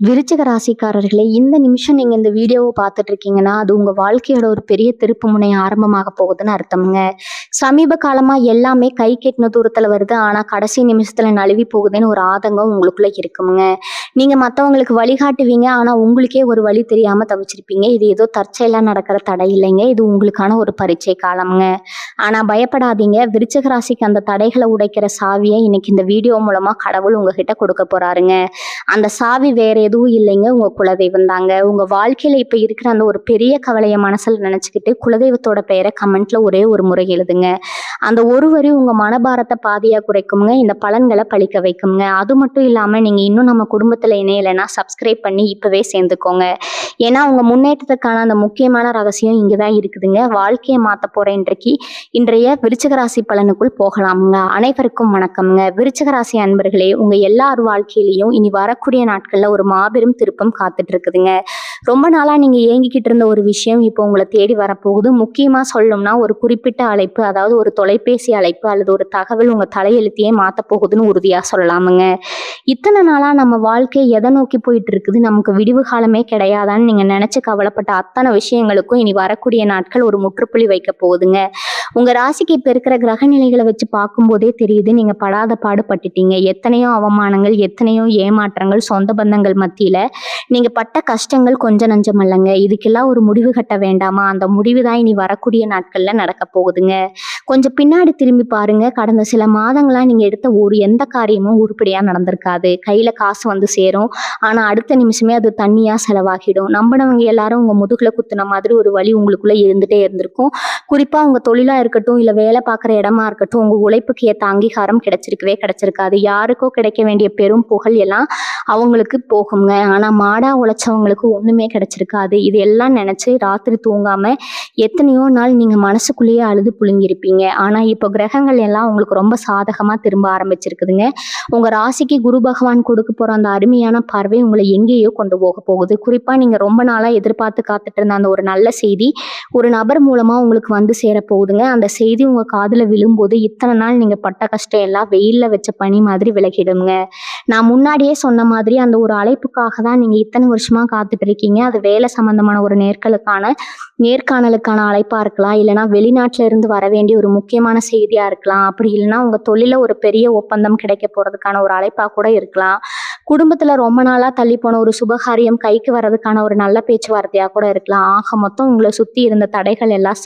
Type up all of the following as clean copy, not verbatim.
விருச்சிக ராசிக்காரர்களே, இந்த நிமிஷம் நீங்க இந்த வீடியோவை பார்த்துட்டு இருக்கீங்கன்னா, அது உங்க வாழ்க்கையோட ஒரு பெரிய திருப்பு முனை ஆரம்பமாக போகுதுன்னு அர்த்தம்ங்க. சமீப காலமா எல்லாமே கை கெட்டின தூரத்துல வருது. ஆனா கடைசி நிமிஷத்துல நழுவி போகுதுன்னு ஒரு ஆதங்கம் உங்களுக்குள்ள இருக்குங்க. நீங்க மத்தவங்களுக்கு வழிகாட்டுவீங்க. ஆனா உங்களுக்கே ஒரு வழி தெரியாம தவிச்சிருப்பீங்க. இது ஏதோ தற்செயலா நடக்கிற தடை இல்லைங்க. இது உங்களுக்கான ஒரு பரீட்சை காலம்ங்க. ஆனா பயப்படாதீங்க. விருச்சிக ராசிக்கு அந்த தடைகளை உடைக்கிற சாவியை இன்னைக்கு இந்த வீடியோ மூலமா கடவுள் உங்ககிட்ட கொடுக்க போறாருங்க. அந்த சாவி வேற எதுவும் இல்லைங்க, உங்க குலதெய்வம் தாங்க. உங்க வாழ்க்கையில இப்ப இருக்கிற அந்த ஒரு பெரிய கவலைய மனசுல நினைச்சுக்கிட்டு குலதெய்வத்தோட பெயரை கமெண்ட்ல ஒரே ஒரு முறை எழுதுங்க. அந்த ஒரு வரி உங்க மனபாரத்தை பாதியா குறைக்குங்க, இந்த பலன்களை பழிக்க வைக்குங்க. அது மட்டும் இல்லாம நீங்க இன்னும் நம்ம குடும்பத்துல இணையலைன்னா சப்ஸ்கிரைப் பண்ணி இப்பவே சேர்ந்துக்கோங்க. ஏன்னா உங்க முன்னேற்றத்துக்கான அந்த முக்கியமான ரகசியம் இங்கதான் இருக்குதுங்க. வாழ்க்கையை மாத்த போற இன்றைய விருச்சிக ராசி பலனுக்குள் போகலாமுங்க. அனைவருக்கும் வணக்கம்ங்க. விருச்சிக ராசி அன்பர்களே, உங்க எல்லார் வாழ்க்கையிலையும் இனி வரக்கூடிய நாட்கள்ல ஒரு மாபெரும் திருப்பம் காத்துட்டு இருக்குதுங்க. ரொம்ப நாளா நீங்க ஏங்கிக்கிட்டு இருந்த ஒரு விஷயம் இப்போ உங்களை தேடி வரப்போகுது. முக்கியமா சொல்லணும்னா ஒரு குறிப்பிட்ட அழைப்பு, அதாவது ஒரு தொலைபேசி அழைப்பு அல்லது ஒரு தகவல் உங்க தலையெழுத்தையே மாத்த போகுதுன்னு உறுதியா சொல்லலாமுங்க. இத்தனை நாளா நம்ம வாழ்க்கை எதை நோக்கி போயிட்டு இருக்குது, நமக்கு விடிவு காலமே கிடையாதான்னு நீங்க நினைச்சு கவலைப்பட்ட அத்தனை விஷயங்களுக்கும் இனி வரக்கூடிய நாட்கள் ஒரு முற்றுப்புள்ளி வைக்க போகுதுங்க. உங்க ராசிக்கு இப்ப இருக்கிற கிரக நிலைகளை வச்சு பார்க்கும்போதே தெரியுது, நீங்க படாத பாடுபட்டுட்டீங்க. எத்தனையோ அவமானங்கள், எத்தனையோ ஏமாற்றங்கள், சொந்த பந்தங்கள் மத்தியில நீங்க பட்ட கஷ்டங்கள் கொஞ்சம் நஞ்சம் அல்லங்க. இதுக்கெல்லாம் ஒரு முடிவு கட்ட வேண்டாமா? அந்த முடிவு தான் இனி வரக்கூடிய நாட்கள்ல நடக்க போகுதுங்க. கொஞ்சம் பின்னாடி திரும்பி பாருங்க. கடந்த சில மாதங்களா நீங்க எடுத்த எந்த காரியமும் உருப்படியா நடந்திருக்காது. கையில காசு வந்து சேரும், ஆனா அடுத்த நிமிஷமே அது தண்ணியா செலவாகிடும். நம்பினவங்க எல்லாரும் உங்க முதுகுல குத்துன மாதிரி ஒரு வலி உங்களுக்குள்ள இருந்துட்டே இருந்திருக்கும். குறிப்பா உங்க தொழிலா இருக்கட்டும், இல்ல வேலை பார்க்குற இடமா இருக்கட்டும், உங்க உழைப்புக்கு ஏற்ற அங்கீகாரம் கிடைச்சிருக்காது. யாருக்கோ கிடைக்க வேண்டிய பெரும் புகழ் எல்லாம் அவங்களுக்கு போகுங்க. ஆனா மாடா உழைச்சவங்களுக்கு ஒண்ணுமே கிடைச்சிருக்காது. இது எல்லாம் நினைச்சு ராத்திரி தூங்காம எத்தனையோ நாள் நீங்க மனசுக்குள்ளேயே அழுது புழுங்கிருப்பீங்க. ஆனா இப்போ கிரகங்கள் எல்லாம் உங்களுக்கு ரொம்ப சாதகமா திரும்ப ஆரம்பிச்சிருக்குதுங்க. உங்க ராசிக்கு குரு பகவான் கொடுக்க போற அந்த அருமையான பார்வை உங்களை எங்கேயோ கொண்டு போக போகுது. குறிப்பா நீங்க ரொம்ப நாளா எதிர்பார்த்து காத்துட்டு இருந்த அந்த ஒரு நல்ல செய்தி ஒரு நபர் மூலமா உங்களுக்கு வந்து சேர போகுதுங்க. அந்த செய்தி உங்க காதுல விழும்போது இத்தனை நாள் நீங்க பட்ட கஷ்டம் எல்லாம் வெயில்ல வச்ச பனி மாதிரி விலகிடுங்க. நான் முன்னாடியே சொன்ன மாதிரி அந்த ஒரு அழைப்புக்காக தான் நீங்க இத்தனை வருஷமா காத்துட்டு இருக்கீங்க. அது வேலை சம்பந்தமான ஒரு நேர்காணலுக்கான அழைப்பா இருக்கலாம், இல்லைன்னா வெளிநாட்டுல இருந்து வர வேண்டிய ஒரு முக்கியமான செய்தியா இருக்கலாம், அப்படி இல்லைன்னா உங்க தொழில ஒரு பெரிய ஒப்பந்தம் கிடைக்க போறதுக்கான ஒரு அழைப்பா கூட இருக்கலாம். குடும்பத்துல ரொம்ப நாளா தள்ளி போன ஒரு சுபகாரியம் கைக்கு வர்றதுக்கான ஒரு நல்ல பேச்சுவார்த்தையா கூட இருக்கலாம். ஆக மொத்தம் உங்களை சுத்தி இருந்த தடைகள் எல்லாம்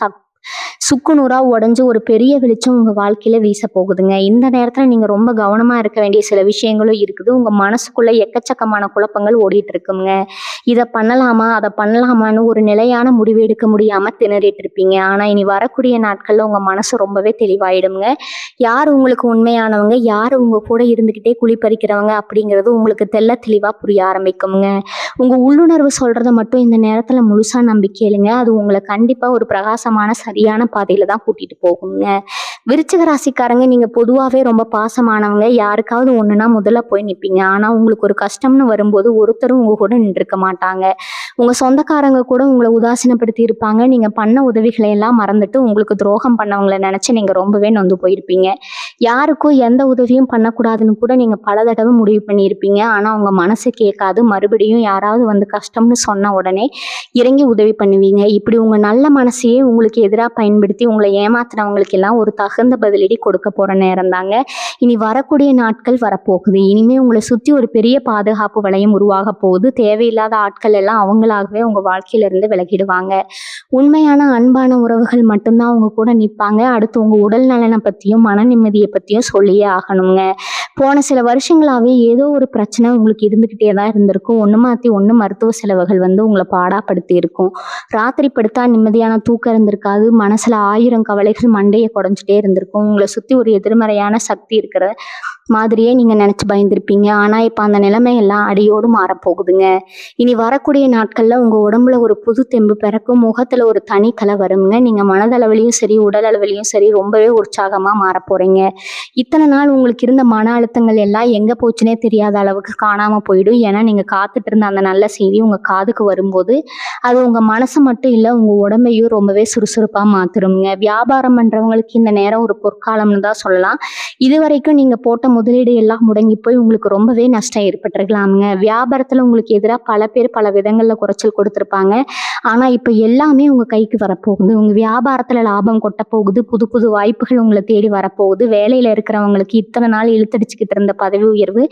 சுக்குநூறா உடஞ்சு ஒரு பெரிய வெளிச்சம் உங்க வாழ்க்கையில வீச போகுதுங்க. இந்த நேரத்துல நீங்க ரொம்ப கவனமா இருக்க வேண்டிய சில விஷயங்களும் இருக்குது. உங்க மனசுக்குள்ள எக்கச்சக்கமான குழப்பங்கள் ஓடிட்டு இருக்குங்க. இதை பண்ணலாமா, அதை பண்ணலாமான்னு ஒரு நிலையான முடிவு எடுக்க முடியாம திணறிட்டு இருப்பீங்க. ஆனா இனி வரக்கூடிய நாட்கள்ல உங்க மனசு ரொம்பவே தெளிவாயிடுங்க. யார் உங்களுக்கு உண்மையானவங்க, யார் உங்க கூட இருந்துகிட்டே குழிப்பறிக்கிறவங்க அப்படிங்கிறது உங்களுக்கு தெள்ள தெளிவா புரிய ஆரம்பிக்குங்க. உங்க உள்ளுணர்வு சொல்றதை மட்டும் இந்த நேரத்துல முழுசா நம்பிக்கையிலுங்க. அது உங்களை கண்டிப்பா ஒரு பிரகாசமான சரியான பாதையில தான் கூட்டிட்டு போகுங்க. விருச்சிக ராசிக்காரங்க, நீங்க பொதுவாவே ரொம்ப பாசமானவங்க. யாருக்காவது ஒண்ணுனா முதல்ல போய் நிப்பீங்க. ஆனா உங்களுக்கு ஒரு கஷ்டம்னு வரும்போது ஒருத்தரும் உங்க கூட நின்றுக்க மாட்டாங்க. உங்க சொந்தக்காரங்க கூட உங்களை உதாசீனப்படுத்தி இருப்பாங்க. நீங்க பண்ண உதவிகளை எல்லாம் மறந்துட்டு உங்களுக்கு துரோகம் பண்ணவங்களை நினைச்சு நீங்க ரொம்பவே நொந்து போயிருப்பீங்க. யாருக்கும் எந்த உதவியும் பண்ணக்கூடாதுன்னு கூட நீங்க பல தடவை முடிவு பண்ணியிருப்பீங்க. ஆனா உங்க மனசு கேட்காது. மறுபடியும் யாராவது வந்து கஷ்டம்னு சொன்ன உடனே இறங்கி உதவி பண்ணுவீங்க. இப்படி உங்க நல்ல மனசையே உங்களுக்கு எதிராக பயன்படுத்தி உங்களை ஏமாத்துறவங்களுக்கு எல்லாம் ஒரு தகுந்த பதிலடி கொடுக்க போற நேரம் தாங்க இனி வரக்கூடிய நாட்கள் வரப்போகுது. இனிமே உங்களை சுத்தி ஒரு பெரிய பாதுகாப்பு வளையம் உருவாக போகுது. தேவையில்லாத ஆட்கள் எல்லாம் அவங்களாகவே உங்க வாழ்க்கையில இருந்து விலகிடுவாங்க. உண்மையான அன்பான உறவுகள் மட்டும்தான் உங்க கூட நிற்பாங்க. அடுத்து உங்க உடல் நலனை பத்தியும் மன நிம்மதியை பத்தியும் சொல்லியே ஆகணுங்க. போன சில வருஷங்களாவே ஏதோ ஒரு பிரச்சனை உங்களுக்கு இருந்துகிட்டே தான் இருந்திருக்கும். ஒண்ணு மாத்தி ஒண்ணு மருத்துவ செலவுகள் வந்து உங்களை பாடாப்படுத்தி இருக்கும். ராத்திரி படுத்தா நிம்மதியான தூக்கம் இருந்திருக்காது. மனசுல 1000 கவலைகள் மண்டையை குடைஞ்சிட்டே இருந்திருக்கும். உங்களை சுத்தி ஒரு எதிர்மறையான சக்தி இருக்கிற மாதிரியே நீங்க நினைச்சு பயந்துருப்பீங்க. ஆனா இப்ப அந்த நிலைமை எல்லாம் அடியோடு மாறப்போகுதுங்க. இனி வரக்கூடிய நாட்கள்ல உங்க உடம்புல ஒரு புது தெம்பு பிறக்கும். முகத்துல ஒரு தனி கலை வருங்க. நீங்க மனதளவிலையும் சரி உடல் அளவிலையும் சரி ரொம்பவே உற்சாகமா மாற போறீங்க. இத்தனை நாள் உங்களுக்கு இருந்த மன அழுத்தங்கள் எல்லாம் எங்க போச்சுன்னே தெரியாத அளவுக்கு காணாம போயிடும். ஏன்னா நீங்க காத்துட்டு இருந்த அந்த நல்ல செய்தி உங்க காதுக்கு வரும்போது அது உங்க மனசு மட்டும் இல்ல, உங்க உடம்பையும் ரொம்பவே சுறுசுறுப்பா மாத்திருங்க. வியாபாரம் பண்றவங்களுக்கு இந்த நேரம் நேரம் ஒரு பொற்காலம்னு தான் சொல்லலாம். இதுவரைக்கும் நீங்க போட்ட முதலீடு எல்லாம் முடங்கி போய் உங்களுக்கு ரொம்பவே நஷ்டம் ஏற்பட்டிருக்கலாமுங்க. வியாபாரத்துல உங்களுக்கு எதிரா பல பேர் பல விதங்கள்ல குறைச்சல் கொடுத்திருப்பாங்க. ஆனா இப்ப எல்லாமே உங்க கைக்கு வரப்போகுது. உங்க வியாபாரத்துல லாபம் கொட்ட போகுது. புது புது வாய்ப்புகள் உங்களை தேடி வரப்போகுது. வேலையில இருக்கிறவங்களுக்கு இத்தனை நாள் இழுத்தடிச்சுக்கிட்டு இருந்த பதவி உயர்வு,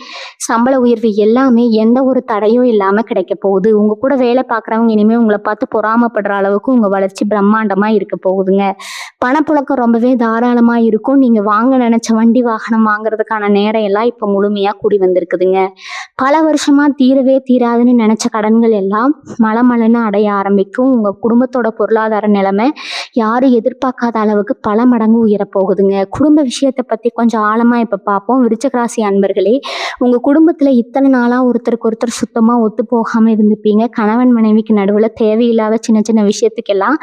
சம்பள உயர்வு எல்லாமே எந்த ஒரு தடையும் இல்லாம கிடைக்க போகுது. உங்க கூட வேலை பார்க்குறவங்க இனிமே உங்களை பார்த்து பொறாமைப்படுற அளவுக்கு உங்க வளர்ச்சி பிரம்மாண்டமா இருக்க போகுதுங்க. பணப்புழக்கம் ரொம்பவே தாராளமா இருக்கும். நீங்க வாங்க நினைச்ச வண்டி வாகனம் வாங்குறதுக்கான நேரம் எல்லாம் இப்ப முழுமையா கூடி வந்திருக்குதுங்க. பல வருஷமா தீரவே தீராதுன்னு நினைச்ச கடன்கள் எல்லாம் மலமலன்னு அடைய ஆரம்பிக்கும். உங்க குடும்பத்தோட பொருளாதார நிலைமை யாரும் எதிர்பார்க்காத அளவுக்கு பல மடங்கு உயரப்போகுதுங்க. குடும்ப விஷயத்தை பத்தி கொஞ்சம் ஆழமா இப்ப பார்ப்போம். விருச்சிக ராசி அன்பர்களே, உங்க குடும்பத்துல இத்தனை நாளா ஒருத்தருக்கு ஒருத்தர் சுத்தமா ஒத்து போகாம இருந்திருப்பீங்க. கணவன் மனைவிக்கு நடுவுல தேவையில்லாத சின்ன சின்ன விஷயத்துக்கெல்லாம்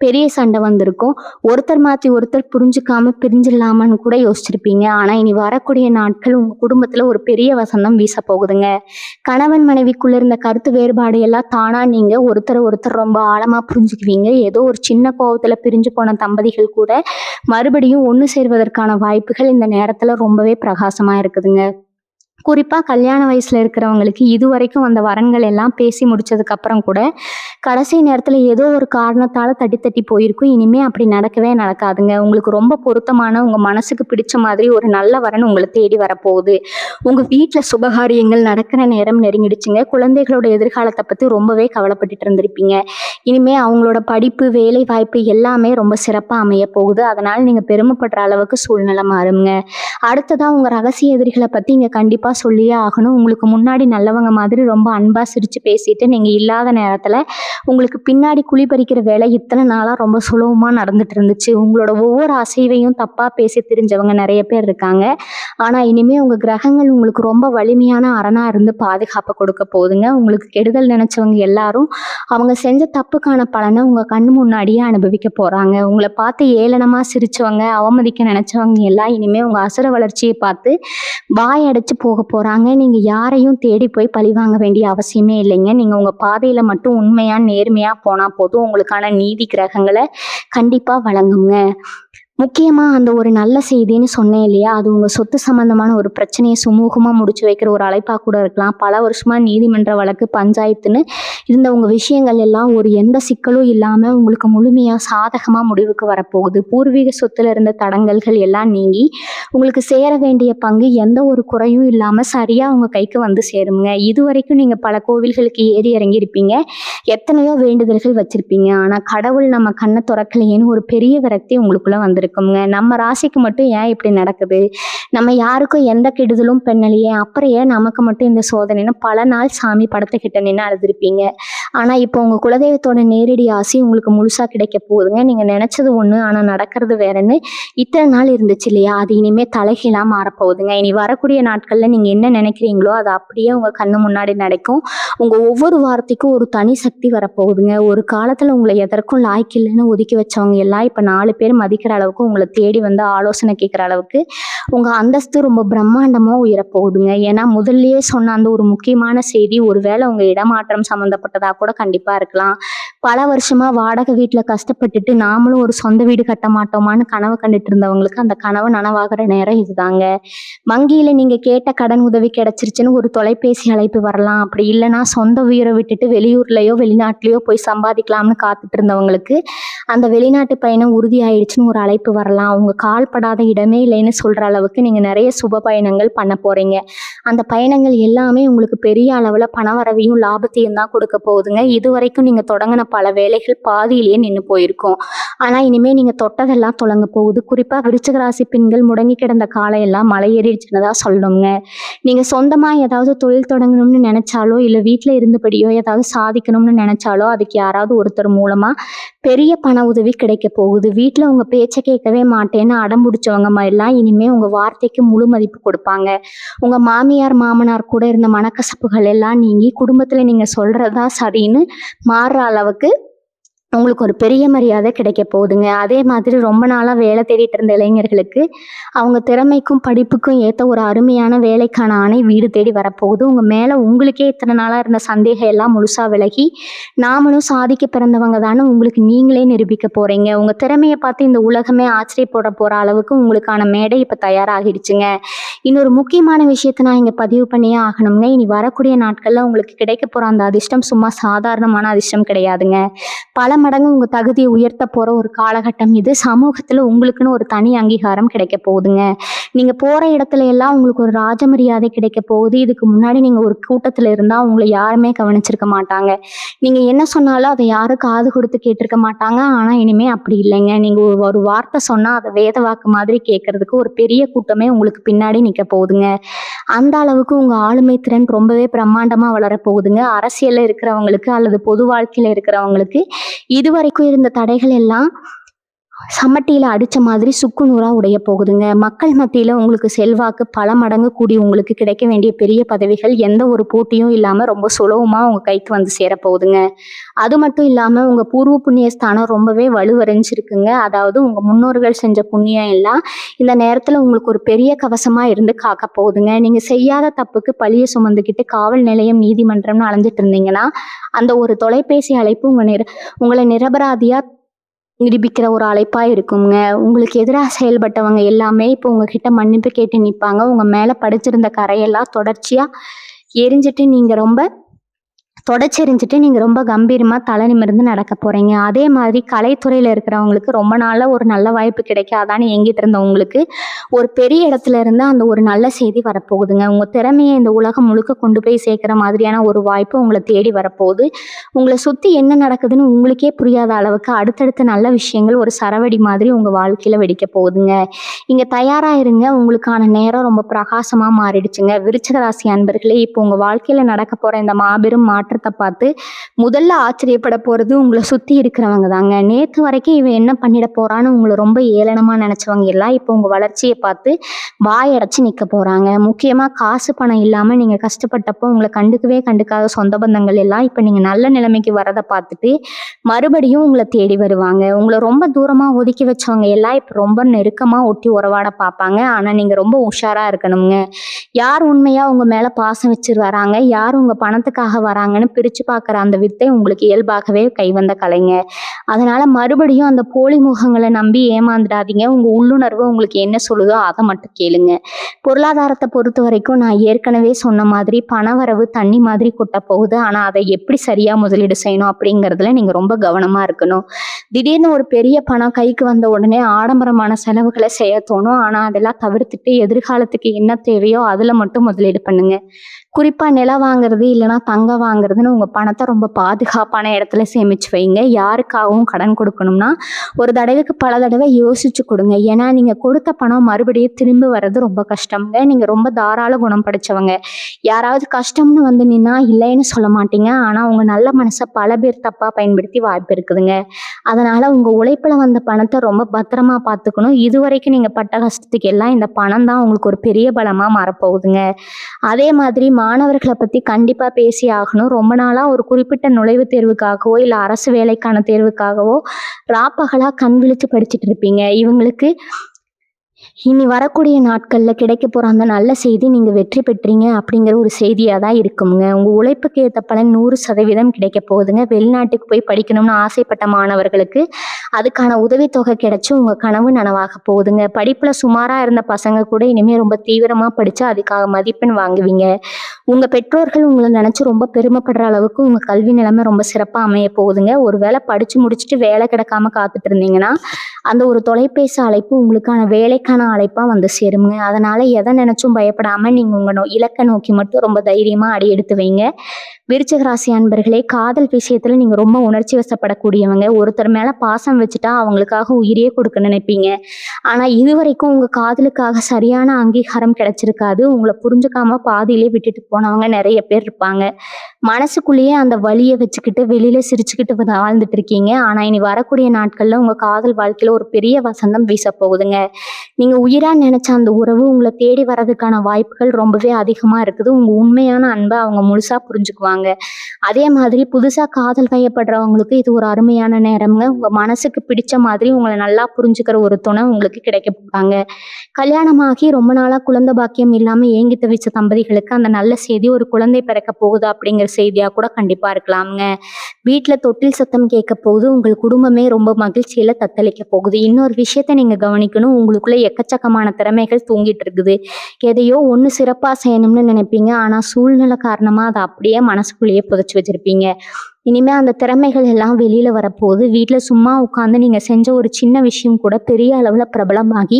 பெரிய சண்டை வந்திருக்கும். ஒருத்தர் மாத்தி ஒருத்தர் புரிஞ்சுக்காம பிரிஞ்சிடலாமான்னு கூட யோசிச்சிருப்பீங்க. ஆனா இனி வரக்கூடிய நாட்கள் உங்க குடும்பத்துல ஒரு பெரிய வசந்தம் வீச போகுதுங்க. கணவன் மனைவிக்குள்ள இருந்த கருத்து வேறுபாடு எல்லாம் தானா நீங்க ஒருத்தர் ரொம்ப ஆழமா புரிஞ்சுக்குவீங்க. ஏதோ ஒரு சின்ன கோவத்துல பிரிஞ்சு போன தம்பதிகள் கூட மறுபடியும் ஒண்ணு சேர்வதற்கான வாய்ப்புகள் இந்த நேரத்துல ரொம்பவே பிரகாசமா இருக்குதுங்க. குறிப்பா கல்யாண வயசுல இருக்கிறவங்களுக்கு இதுவரைக்கும் வந்த வரன்கள் எல்லாம் பேசி முடிச்சதுக்கு அப்புறம் கூட கடைசி நேரத்துல ஏதோ ஒரு காரணத்தால தட்டி தட்டி போயிருக்கும். இனிமே அப்படி நடக்கவே நடக்காதுங்க. உங்களுக்கு ரொம்ப பொருத்தமான உங்க மனசுக்கு பிடிச்ச மாதிரி ஒரு நல்ல வரன் உங்களை தேடி வரப்போகுது. உங்க வீட்டுல சுபகாரியங்கள் நடக்கிற நேரம் நெருங்கிடுச்சுங்க. குழந்தைகளோட எதிர்காலத்தை பத்தி ரொம்பவே கவலைப்பட்டுட்டு இருந்திருப்பீங்க. இனிமே அவங்களோட படிப்பு, வேலை வாய்ப்பு எல்லாமே ரொம்ப சிறப்பா அமைய போகுது. அதனால நீங்க பெருமைப்படுற அளவுக்கு சூழ்நிலை மாறுங்க. அடுத்ததா உங்க ரகசிய எதிரிகளை பத்தி இங்க கண்டிப்பா சொல்லியே ஆகணும். உங்களுக்கு முன்னாடி நல்லவங்க மாதிரி ரொம்ப அன்பா சிரிச்சு பேசிட்டு நீங்க இல்லாத நேரத்துல உங்களுக்கு பின்னாடி குழி பறிக்கிற வேலை இத்தனை நாளா ரொம்ப சுலபமா நடந்துட்டு இருந்துச்சு. உங்களோட ஒவ்வொரு அசைவையும் தப்பா பேசி தெரிஞ்சவங்க நிறைய பேர் இருக்காங்க. ஆனா இனிமே உங்க கிரகங்கள் உங்களுக்கு ரொம்ப வலிமையான அரணா இருந்து பாதுகாப்பு கொடுக்க போகுதுங்க. உங்களுக்கு கெடுதல் நினைச்சவங்க எல்லாரும் அவங்க செஞ்ச தப்புக்கான பலனை உங்க கண்ணு முன்னாடியே அனுபவிக்க போறாங்க. உங்களை பார்த்து ஏளனமா சிரிச்சவங்க, அவமதிக்க நினைச்சவங்க எல்லாம் இனிமே உங்க அசுர வளர்ச்சியை பார்த்து வாய் அடைச்சு போக போறாங்க. நீங்க யாரையும் தேடி போய் பழி வாங்க வேண்டிய அவசியமே இல்லைங்க. நீங்க உங்க பாதையில மட்டும் உண்மையா நேர்மையா போனா போதும். உங்களுக்கான நீதி கிரகங்களை கண்டிப்பா வழங்குங்க. முக்கியமா அந்த ஒரு நல்ல செய்தின்னு சொன்னேன் இல்லையா, அது உங்க சொத்து சம்பந்தமான ஒரு பிரச்சனையை சுமூகமா முடிச்சு வைக்கிற ஒரு அழைப்பா கூட இருக்கலாம். பல வருஷமா நீதிமன்ற வழக்கு, பஞ்சாயத்துன்னு இருந்த உங்க விஷயங்கள் எல்லாம் ஒரு எந்த சிக்கலும் இல்லாம உங்களுக்கு முழுமையா சாதகமா முடிவுக்கு வரப்போகுது. பூர்வீக சொத்துல இருந்த தடங்கல்கள் எல்லாம் நீங்கி உங்களுக்கு சேர வேண்டிய பங்கு எந்த ஒரு குறையும் இல்லாம சரியா உங்க கைக்கு வந்து சேருங்க. இது வரைக்கும் நீங்க பல கோவில்களுக்கு ஏறி இறங்கி இருப்பீங்க. எத்தனையோ வேண்டுதல்கள் வச்சிருப்பீங்க. ஆனா கடவுள் நம்ம கண்ணை திறக்கலையேன்னு ஒரு பெரிய விரக்தி உங்களுக்குள்ள வந்திருக்குங்க. நம்ம ராசிக்கு மட்டும் ஏன் இப்படி நடக்குது, நம்ம யாருக்கும் எந்த கெடுதலும் பண்ணலையே, அப்புறம் ஏன் நமக்கு மட்டும் இந்த சோதனைன்னு பல நாள் சாமி படத்துக்கிட்ட நின்று அழுதுருப்பீங்க. ஆனா இப்போ உங்க குலதெய்வத்தோட நேரடி ஆசை உங்களுக்கு முழுசா கிடைக்க போகுதுங்க. நீங்க நினைச்சது ஒண்ணு ஆனா நடக்கிறது வேறன்னு இத்தனை நாள் இருந்துச்சு இல்லையா, அது இனிமே தலைகீழா மாறப்போகுதுங்க. இனி வரக்கூடிய நாட்கள்ல நீங்க என்ன நினைக்கிறீங்களோ அது அப்படியே உங்க கண்ணு முன்னாடி நடக்கும். உங்க ஒவ்வொரு வார்த்தைக்கும் ஒரு தனி சக்தி வரப்போகுதுங்க. ஒரு காலத்துல உங்களை எதற்கும் லாய்க்கு இல்லைன்னு ஒதுக்கி வச்சவங்க எல்லாம் இப்ப 4 பேர் மதிக்கிற அளவுக்கு உங்களை தேடி வந்து ஆலோசனை கேட்கிற அளவுக்கு உங்க அந்தஸ்து ரொம்ப பிரம்மாண்டமா உயரப்போகுதுங்க. ஏன்னா முதல்லயே சொன்ன அந்த ஒரு முக்கியமான செய்தி ஒருவேளை உங்க இடமாற்றம் சம்மந்தப்பட்டதா கூட கண்டிப்பா இருக்கலாம். பல வருஷமா வாடகை வீட்டுல கஷ்டப்பட்டுட்டு நாமளும் ஒரு சொந்த வீடு கட்ட மாட்டோமான்னு கனவு கண்டுட்டு இருந்தவங்களுக்கு அந்த கனவு நனவாகிற நேரம் இதுதாங்க. வங்கியில நீங்க கேட்ட கடன் உதவி கிடைச்சிருச்சுன்னு ஒரு தொலைபேசி அழைப்பு வரலாம். அப்படி இல்லைன்னா சொந்த உயிரை விட்டுட்டு வெளியூர்லயோ வெளிநாட்டுலயோ போய் சம்பாதிக்கலாம்னு காத்துட்டு இருந்தவங்களுக்கு அந்த வெளிநாட்டு பயணம் உறுதி ஆயிடுச்சுன்னு ஒரு அழைப்பு வரலாம். உங்க கால் படாத இடமே இல்லைன்னு சொல்ற அளவுக்கு நீங்க நிறைய சுப பயணங்கள் பண்ண போறீங்க. அந்த பயணங்கள் எல்லாமே உங்களுக்கு பெரிய அளவுல பணவரவையும் லாபத்தையும் தான் கொடுக்க போகுதுங்க. இது வரைக்கும் நீங்க தொடங்கின பல வேலைகள் பாதியிலேயே நின்று போயிருக்கும். ஆனா இனிமே நீங்க தொட்டதெல்லாம் தொடங்க போகுது. குறிப்பா விருச்சிக ராசி பெண்கள் முடங்கி கிடந்த காலம் எல்லாம் மலை ஏறிடுச்சுன்னு தான் சொல்லணுங்க. நீங்க சொந்தமா ஏதாவது தொழில் தொடங்கணும்னு நினைச்சாலோ இல்ல வீட்டுல இருந்தபடியோ ஏதாவது சாதிக்கணும்னு நினைச்சாலோ அதுக்கு யாராவது ஒருத்தர் மூலமா பெரிய பண உதவி கிடைக்க போகுது. வீட்டுல உங்க பேச்சை கேட்கவே மாட்டேன்னு அடம் பிடிச்சவங்க எல்லாம் இனிமே உங்க வார்த்தைக்கு முழு மதிப்பு கொடுப்பாங்க. உங்க மாமியார் மாமனார் கூட இருந்த மனக்கசப்புகள் எல்லாம் நீங்கி குடும்பத்துல நீங்க சொல்றதா சரின்னு மாறுற அளவுக்கு உங்களுக்கு ஒரு பெரிய மரியாதை கிடைக்க போகுதுங்க. அதே மாதிரி ரொம்ப நாளா வேலை தேடிட்டு இருந்த இளைஞர்களுக்கு, அவங்க திறமைக்கும், படிப்புக்கும் ஏத்த ஒரு அருமையான வேலைக்கான ஆணை வீடு தேடி வரப்போகுது. உங்க மேல உங்களுக்கே இத்தன நாளா இருந்த சந்தேகம் எல்லாம் முழுசா விலகி, நாமளும் சாதிக்க பிறந்தவங்க தான்னு உங்களுக்கு நீங்களே நிரூபிக்க போறீங்க. உங்க திறமைய பார்த்து இந்த உலகமே ஆச்சரியப்பட போற அளவுக்கு உங்களுக்கான மேடை இப்ப தயாராகிடுச்சுங்க. இன்னொரு முக்கியமான விஷயத்த நான் இங்க பதிவு பண்ணியே ஆகணும்ங்க. இனி வரக்கூடிய நாட்கள்ல உங்களுக்கு கிடைக்க போற அந்த அதிர்ஷ்டம் சும்மா சாதாரணமான அதிர்ஷ்டம் கிடையாதுங்க. பல மடங்கு உங்க தகுதியை உயர்த்த போற ஒரு காலகட்டம் இது. சமூகத்துல உங்களுக்குன்னு ஒரு தனி அங்கீகாரம் கிடைக்க போகுதுங்க. நீங்க போற இடத்துல எல்லாம் உங்களுக்கு ஒரு ராஜ மரியாதை கிடைக்க போகுது. இதுக்கு முன்னாடி நீங்க ஒரு கூட்டத்துல இருந்தா உங்களை யாருமே கவனிச்சிருக்க மாட்டாங்க. நீங்க என்ன சொன்னாலும் அதை யாரும் காது கொடுத்து கேட்டிருக்க மாட்டாங்க. ஆனா இனிமே அப்படி இல்லைங்க. நீங்க ஒரு வார்த்தை சொன்னா அதை வேத வாக்கு மாதிரி கேட்கறதுக்கு ஒரு பெரிய கூட்டமே உங்களுக்கு பின்னாடி நிக்க போகுதுங்க. அந்த அளவுக்கு உங்க ஆளுமை திறன் ரொம்பவே பிரம்மாண்டமா வளர போகுதுங்க. அரசியல்ல இருக்கிறவங்களுக்கு அல்லது பொது வாழ்க்கையில இருக்கிறவங்களுக்கு இதுவரைக்கும் இருந்த தடைகள் எல்லாம் சமட்டியில அடிச்ச மாதிரி சுக்கு நூறா உடைய போகுதுங்க. மக்கள் மத்தியில உங்களுக்கு செல்வாக்கு பல மடங்கு கூடி உங்களுக்கு கிடைக்க வேண்டிய பெரிய பதவிகள் எந்த ஒரு போட்டியும் இல்லாம ரொம்ப சுலபமா உங்க கைக்கு வந்து சேரப்போகுதுங்க. அது மட்டும் இல்லாம உங்க பூர்வ புண்ணிய ஸ்தானம் ரொம்பவே வலுவடைஞ்சிருக்குங்க. அதாவது உங்க முன்னோர்கள் செஞ்ச புண்ணியம் எல்லாம் இந்த நேரத்துல உங்களுக்கு ஒரு பெரிய கவசமா இருந்து காக்க போகுதுங்க. நீங்க செய்யாத தப்புக்கு பழிய சுமந்துக்கிட்டு காவல் நிலையம், நீதிமன்றம்னு அலைஞ்சிட்டு இருந்தீங்கன்னா, அந்த ஒரு தொலைபேசி அழைப்பு உங்களை நிரபராதியா நிரூபிக்கிற ஒரு அழைப்பா இருக்குங்க. உங்களுக்கு எதிராக செயல்பட்டவங்க எல்லாமே இப்போ உங்ககிட்ட மன்னிப்பு கேட்டு நிப்பாங்க. உங்க மேல படிச்சிருந்த கரையெல்லாம் தொடச்செறிஞ்சிட்டு நீங்க ரொம்ப கம்பீரமா தலை நிமிர்ந்து நடக்க போறீங்க. அதே மாதிரி கலைத்துறையில இருக்கிறவங்களுக்கு ரொம்ப நாளா ஒரு நல்ல வாய்ப்பு கிடைக்காதான்னு ஏங்கிட்டு இருந்தவங்களுக்கு ஒரு பெரிய இடத்துல இருந்து அந்த ஒரு நல்ல செய்தி வரப்போகுதுங்க. உங்க திறமையை இந்த உலகம் முழுக்க கொண்டு போய் சேர்க்கிற மாதிரியான ஒரு வாய்ப்பு உங்களை தேடி வரப்போகுது. உங்களை சுத்தி என்ன நடக்குதுன்னு உங்களுக்கே புரியாத அளவுக்கு அடுத்தடுத்த நல்ல விஷயங்கள் ஒரு சரவெடி மாதிரி உங்க வாழ்க்கையில வெடிக்க போகுதுங்க. இங்க தயாரா இருங்க. உங்களுக்கான நேரம் ரொம்ப பிரகாசமா மாறிடுச்சுங்க. விருச்சிக ராசி அன்பர்களே, இப்போ உங்க வாழ்க்கையில நடக்க போற இந்த மாபெரும் மாற்றத்தை பார்த்து முதல்ல ஆச்சரியப்பட போறது உங்களை சுத்தி இருக்கிறவங்க தாங்க. நேத்து வரைக்கும் இவன் என்ன பண்ணிட போறான்னு உங்களை ரொம்ப ஏளனமா நினைச்சவங்க எல்லாம் இப்போ உங்க வளர்ச்சியை பார்த்து வாயடைச்சு நிக்க போறாங்க. முக்கியமா காசு பணம் இல்லாம நீங்க கஷ்டப்பட்டப்போ உங்களை கண்டுக்காத சொந்த பந்தங்கள் எல்லாம் இப்ப நீங்க நல்ல நிலைமைக்கு வரதை பார்த்துட்டு மறுபடியும் உங்களை தேடி வருவாங்க. உங்களை ரொம்ப தூரமா ஒதுக்கி வச்சவங்க எல்லாம் இப்ப ரொம்ப நெருக்கமா ஒட்டி உறவாட பார்ப்பாங்க. ஆனா நீங்க ரொம்ப உஷாரா இருக்கணுங்க. யார் உண்மையா உங்க மேல பாசம் வச்சு வராங்க, யார் உங்க பணத்துக்காக வராங்கன்னு பிரிச்சு பார்க்குற அந்த வித்தை உங்களுக்கு இயல்பாகவே கைவந்த கலைங்க. அதனால மறுபடியும் அந்த போலி முகங்களை நம்பி ஏமாந்துடாதீங்க. உங்க உள்ளுணர்வு உங்களுக்கு என்ன சொல்லுதோ அதை மட்டும் கேளுங்க. பொருளாதாரத்தை பொறுத்த வரைக்கும் நான் ஏற்கனவே சொன்ன மாதிரி பணவரவு தண்ணி மாதிரி கொட்ட போகுது. ஆனா அதை எப்படி சரியா முதலீடு செய்யணும் அப்படிங்கிறதுல நீங்க ரொம்ப கவனமா இருக்கணும். திடீர்னு ஒரு பெரிய பணம் கைக்கு வந்த உடனே ஆடம்பரமான செலவுகளை செய்ய தோணும். ஆனா அதெல்லாம் தவிர்த்துட்டு எதிர்காலத்துக்கு என்ன தேவையோ அதுல மட்டும் முதலீடு பண்ணுங்க. குறிப்பா நிலம் வாங்குறது இல்லைன்னா தங்கம் வாங்குறதுன்னு உங்க பணத்தை ரொம்ப பாதுகாப்பான இடத்துல சேமிச்சு வைங்க. யாருக்காகவும் கடன் கொடுக்கணும்னா ஒரு தடவைக்கு பல தடவை யோசிச்சு கொடுங்க. ஏன்னா நீங்க கொடுத்த பணம் மறுபடியும் திரும்பி வர்றது ரொம்ப கஷ்டம்ங்க. நீங்க ரொம்ப தாராள குணம் படிச்சவங்க. யாராவது கஷ்டம்னு வந்து நின்னா இல்லைன்னு சொல்ல மாட்டீங்க. ஆனா உங்க நல்ல மனசை பல பேர் தப்பா பயன்படுத்தி வாய்ப்பு இருக்குதுங்க. அதனால உங்க உழைப்புல வந்த பணத்தை ரொம்ப பத்திரமா பார்த்துக்கணும். இதுவரைக்கும் நீங்க பட்ட கஷ்டத்துக்கு எல்லாம் இந்த பணம் தான் உங்களுக்கு ஒரு பெரிய பலமா மாறப்போகுதுங்க. அதே மாதிரி மாணவர்களை பத்தி கண்டிப்பா பேசி ஆகணும். ரொம்ப நாளா ஒரு குறிப்பிட்ட நுழைவுத் தேர்வுக்காகவோ இல்ல அரசு வேலைக்கான தேர்வுக்காகவோ ராப்பகலா கண் விழிச்சு படிச்சுட்டு இருப்பீங்க. இவங்களுக்கு இனி வரக்கூடிய நாட்கள்ல கிடைக்க போற அந்த நல்ல செய்தி நீங்க வெற்றி பெற்றீங்க அப்படிங்கிற ஒரு செய்தியா தான் இருக்குங்க. உங்க உழைப்புக்கு ஏற்ற பலன் 100% கிடைக்க போகுதுங்க. வெளிநாட்டுக்கு போய் படிக்கணும்னு ஆசைப்பட்ட மாணவர்களுக்கு அதுக்கான உதவித்தொகை கிடைச்சு உங்க கனவு நனவாக போகுதுங்க. படிப்புல சுமாரா இருந்த பசங்க கூட இனிமே ரொம்ப தீவிரமா படிச்சு அதுக்காக மதிப்பெண் வாங்குவீங்க. உங்க பெற்றோர்கள் உங்களை நினைச்சு ரொம்ப பெருமைப்படுற அளவுக்கு உங்க கல்வி நிலைமை ரொம்ப சிறப்பா அமைய போகுதுங்க. ஒருவேளை படிச்சு முடிச்சுட்டு வேலை கிடைக்காம காத்துட்டு இருந்தீங்கன்னா அந்த ஒரு தொலைபேசி அழைப்பு உங்களுக்கான வேலைக்கான அழைப்பா வந்து சேருங்க. அதனால எதை நினைச்சும் பயப்படாம நீங்க உங்க இலக்கை நோக்கி மட்டும் ரொம்ப தைரியமா அடி எடுத்து வைங்க. விருச்சிக ராசி அன்பர்களே, காதல் விஷயத்துல நீங்க ரொம்ப உணர்ச்சி வசப்படக்கூடியவங்க. ஒருத்தர் மேல பாசம் வச்சுட்டா அவங்களுக்காக உயிரே கொடுக்க நினைப்பீங்க. ஆனா இதுவரைக்கும் உங்க காதலுக்காக சரியான அங்கீகாரம் கிடைச்சிருக்காது. உங்களை புரிஞ்சுக்காம பாதியிலே விட்டுட்டு போனவங்க நிறைய பேர் இருப்பாங்க. மனசுக்குள்ளேயே அந்த வலியை வச்சுக்கிட்டு வெளியில சிரிச்சுக்கிட்டு வாழ்ந்துட்டு இருக்கீங்க. ஆனா இனி வரக்கூடிய நாட்கள்ல உங்க காதல் வாழ்க்கையில ஒரு பெரிய வசந்தம் வீச போகுதுங்க. நீங்க உயிரா நினைச்ச அந்த உறவு உங்கள தேடி வர்றதுக்கான வாய்ப்புகள் ரொம்பவே அதிகமா இருக்குது. உங்க உண்மையான அன்ப அவங்க முழுசா புரிஞ்சுக்குவாங்க. அதே மாதிரி புதுசா காதல் வயப்படுறவங்களுக்கு இது ஒரு அருமையான நேரம்ங்க. உங்க மனசுக்கு பிடிச்ச மாதிரி உங்கள நல்லா புரிஞ்சுக்கிற ஒரு துணை உங்களுக்கு கிடைக்க போறாங்க. கல்யாணமாகி ரொம்ப நாளா குழந்தை பாக்கியம் இல்லாம ஏங்கி தவிச்ச தம்பதிகளுக்கு அந்த நல்ல செய்தி ஒரு குழந்தை பிறக்க போகுது அப்படிங்கிற செய்தியா கூட கண்டிப்பா இருக்கலாம்ங்க. வீட்ல தொட்டில் சத்தம் கேட்க போகுது. உங்கள் குடும்பமே ரொம்ப மகிழ்ச்சியில தத்தளிக்க போகுது. இன்னொரு விஷயத்த நீங்க கவனிக்கணும். உங்களுக்குள்ள எக்கச்சக்கமான திறமைகள் தூங்கிட்டு இருக்குது. எதையோ ஒண்ணு சிறப்பா செய்யணும்னு நினைப்பீங்க. ஆனா சூழ்நிலை காரணமா அத அப்படியே மனசுக்குள்ளேயே புதைச்சு வச்சிருப்பீங்க. இனிமே அந்த திறமைகள் எல்லாம் வெளியில வரப்போகுது. வீட்ல சும்மா உட்காந்து நீங்க செஞ்ச ஒரு சின்ன விஷயம் கூட பெரிய அளவுல பிரபலமாகி